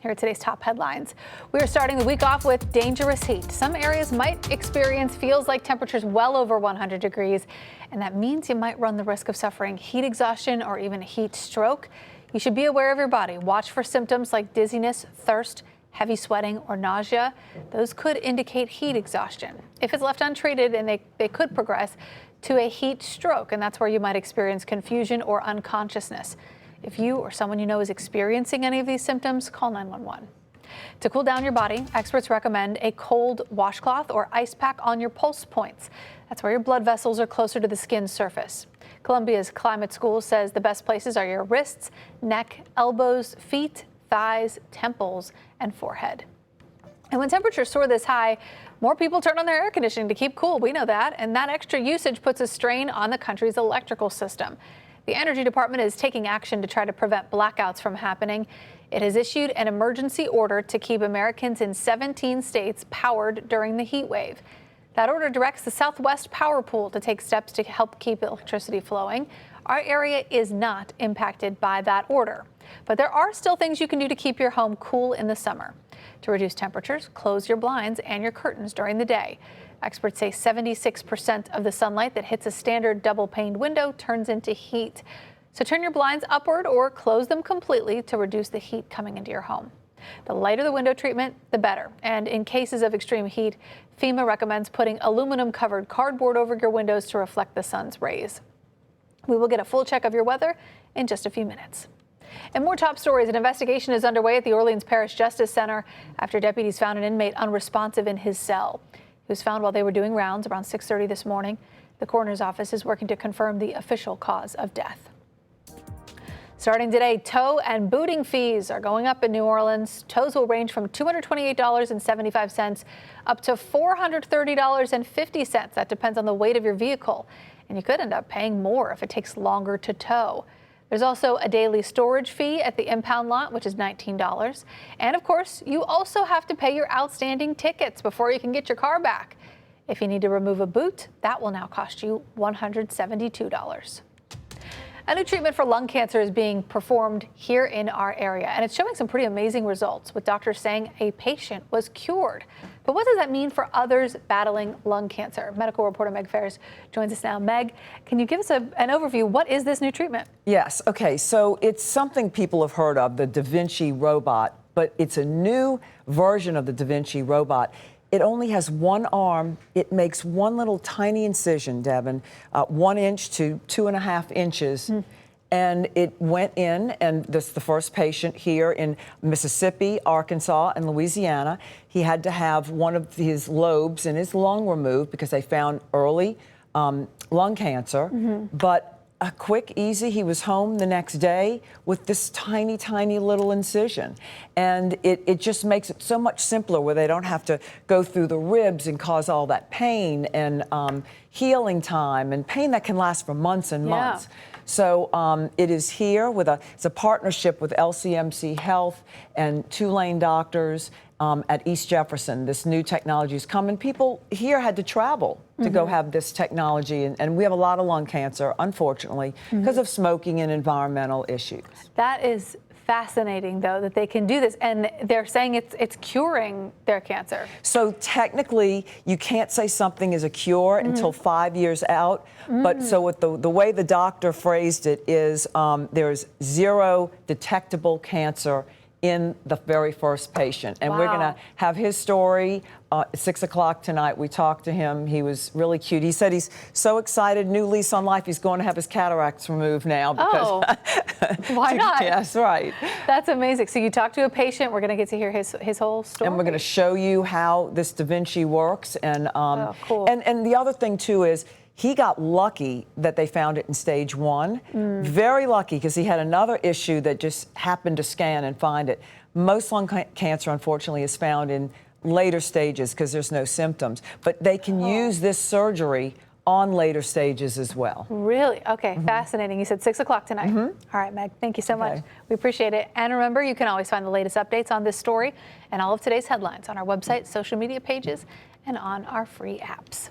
Here are today's top headlines. We are starting the week off with dangerous heat. Some areas might experience feels like temperatures well over 100 degrees, and that means you might run the risk of suffering heat exhaustion or even heat stroke. You should be aware of your body. Watch for symptoms like dizziness, thirst, heavy sweating, or nausea. Those could indicate heat exhaustion. If it's left untreated, and they could progress to a heat stroke, and that's where you might experience confusion or unconsciousness. If you or someone you know is experiencing any of these symptoms, call 911. To cool down your body, experts recommend a cold washcloth or ice pack on your pulse points. That's where your blood vessels are closer to the skin surface. Columbia's climate school says the best places are your wrists, neck, elbows, feet, thighs, temples, and forehead. And when temperatures soar this high, more people turn on their air conditioning to keep cool. We know that. And that extra usage puts a strain on the country's electrical system. The Energy Department is taking action to try to prevent blackouts from happening. It has issued an emergency order to keep Americans in 17 states powered during the heat wave. That order directs the Southwest Power Pool to take steps to help keep electricity flowing. Our area is not impacted by that order, but there are still things you can do to keep your home cool in the summer. To reduce temperatures, close your blinds and your curtains during the day. Experts say 76% of the sunlight that hits a standard double-paned window turns into heat. So turn your blinds upward or close them completely to reduce the heat coming into your home. The lighter the window treatment, the better. And in cases of extreme heat, FEMA recommends putting aluminum-covered cardboard over your windows to reflect the sun's rays. We will get a full check of your weather in just a few minutes. And more top stories. An investigation is underway at the Orleans Parish Justice Center after deputies found an inmate unresponsive in his cell. He was found while they were doing rounds around 6:30 this morning. The coroner's office is working to confirm the official cause of death. Starting today, tow and booting fees are going up in New Orleans. Tows will range from $228.75 up to $430.50. That depends on the weight of your vehicle. And you could end up paying more if it takes longer to tow. There's also a daily storage fee at the impound lot, which is $19. And of course, you also have to pay your outstanding tickets before you can get your car back. If you need to remove a boot, that will now cost you $172. A new treatment for lung cancer is being performed here in our area, and it's showing some pretty amazing results, with doctors saying a patient was cured. But what does that mean for others battling lung cancer? Medical reporter Meg Ferris joins us now. Meg, can you give us an overview? What is this new treatment? Yes. Okay. So it's something people have heard of, the Da Vinci robot, but it's a new version of the Da Vinci robot. It only has one arm. It makes one little tiny incision, Devin, 1 inch to 2.5 inches. And it went in, and this is the first patient here in Mississippi, Arkansas, and Louisiana. He had to have one of his lobes in his lung removed because they found early lung cancer. But a quick, easy, he was home the next day with this tiny, tiny little incision. And it just makes it so much simpler where they don't have to go through the ribs and cause all that pain and healing time and pain that can last for months and months. So it is here it's a partnership with LCMC Health and Tulane doctors at East Jefferson. This new technology is coming. People here had to travel to go have this technology, and we have a lot of lung cancer, unfortunately, because of smoking and environmental issues. That is fascinating, though, that they can do this, and they're saying it's curing their cancer. So technically, you can't say something is a cure until 5 years out. But so with the way the doctor phrased it is there's 0 detectable cancer in the very first patient. And we're going to have his story at 6 o'clock tonight. We talked to him. He was really cute. He said he's so excited, new lease on life. He's going to have his cataracts removed now. Because why not? Yes, right. That's amazing. So you talked to a patient. We're going to get to hear his whole story. And we're going to show you how this Da Vinci works. And, cool. And the other thing, too, is he got lucky that they found it in stage 1. Very lucky, because he had another issue that just happened to scan and find it. Most lung cancer, unfortunately, is found in later stages because there's no symptoms. But they can use this surgery on later stages as well. Really? Okay, fascinating. You said 6 o'clock tonight. All right, Meg, thank you so much. We appreciate it. And remember, you can always find the latest updates on this story and all of today's headlines on our website, social media pages, and on our free apps.